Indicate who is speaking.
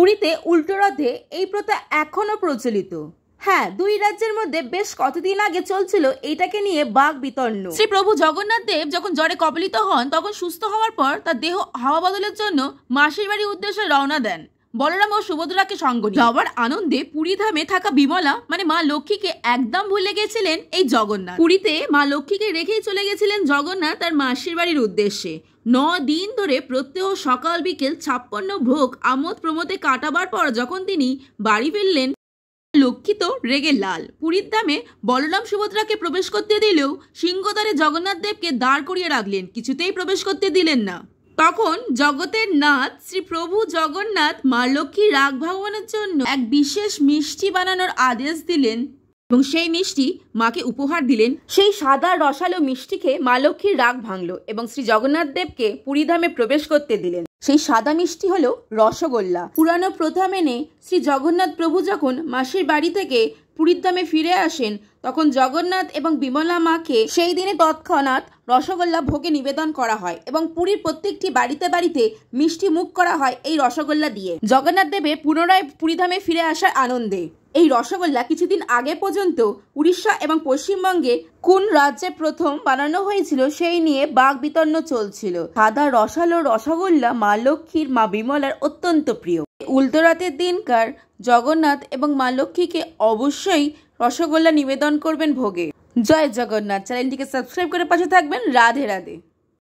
Speaker 1: পুরীতে উল্টো রথে এই প্রথা এখনো প্রচলিত। হ্যাঁ, দুই রাজ্যের মধ্যে বেশ কতদিন আগে চলছিল এইটাকে নিয়ে বাক বিতর্ণ। শ্রী প্রভু জগন্নাথ দেব যখন জ্বরে কবলিত হন তখন সুস্থ হওয়ার পর তার দেহ হাওয়া বদলের জন্য মাসির বাড়ির উদ্দেশ্যে রওনা দেন। বলরাম ও সুভদ্রাকে সঙ্গ নিয়ে যাওয়ার আনন্দে পুরী ধামে থাকা বিমলা মানে মা লক্ষ্মীকে একদম ভুলে গেছিলেন এই জগন্নাথ। পুরীতে মা লক্ষ্মীকে রেখেই চলে গেছিলেন জগন্নাথ তার মাসির বাড়ির উদ্দেশ্যে। 9 দিন ধরে প্রত্যহ সকাল বিকেল 56 ভোগ আমোদ প্রমোদে কাটাবার পর যখন তিনি বাড়ি ফিরলেন, লক্ষ্মী তো রেগে লাল। পুরীর ধামে বলরাম সুভদ্রাকে প্রবেশ করতে দিলেও সিংহদ্বারে জগন্নাথ দেবকে দাঁড় করিয়ে রাখলেন, কিছুতেই প্রবেশ করতে দিলেন না। তখন জগতের নাথ শ্রী প্রভু জগন্নাথ মা লক্ষ্মীর রাগ ভাঙানোর জন্য এক বিশেষ মিষ্টি বানানোর আদেশ দিলেন এবং সেই মিষ্টি মাকে উপহার দিলেন। সেই সাদা রসালো মিষ্টি খেয়ে মা লক্ষ্মীর রাগ ভাঙলো এবং শ্রী জগন্নাথ দেবকে পুরীধামে প্রবেশ করতে দিলেন। সেই সাদা মিষ্টি হলো রসগোল্লা। পুরানো প্রথা মেনে শ্রী জগন্নাথ প্রভু যখন মাসির বাড়ি থেকে পুরীর ধামে ফিরে আসেন তখন জগন্নাথ এবং বিমলা মাকে সেই দিনে তৎক্ষণাৎ রসগোল্লা ভোগে নিবেদন করা হয় এবং পুরীর প্রত্যেকটি বাড়িতে বাড়িতে মিষ্টি মুখ করা হয় এই রসগোল্লা দিয়ে জগন্নাথ দেবের পুনরায় পুরীধামে ফিরে আসার আনন্দে। এই রসগোল্লা কিছুদিন আগে পর্যন্ত উড়িষ্যা এবং পশ্চিমবঙ্গে কোন রাজ্যে প্রথম বানানো হয়েছিল সেই নিয়ে বাক বিতর্ণ চলছিল। সাদা রসালো রসগোল্লা মা লক্ষ্মীর মা বিমলার অত্যন্ত প্রিয়। উল্টো রাতের দিনকার জগন্নাথ এবং মা লক্ষ্মীকে অবশ্যই রসগোল্লা নিবেদন করবেন ভোগে। জয় জগন্নাথ। চ্যানেলটিকে সাবস্ক্রাইব করে পাশে থাকবেন। রাধে রাধে।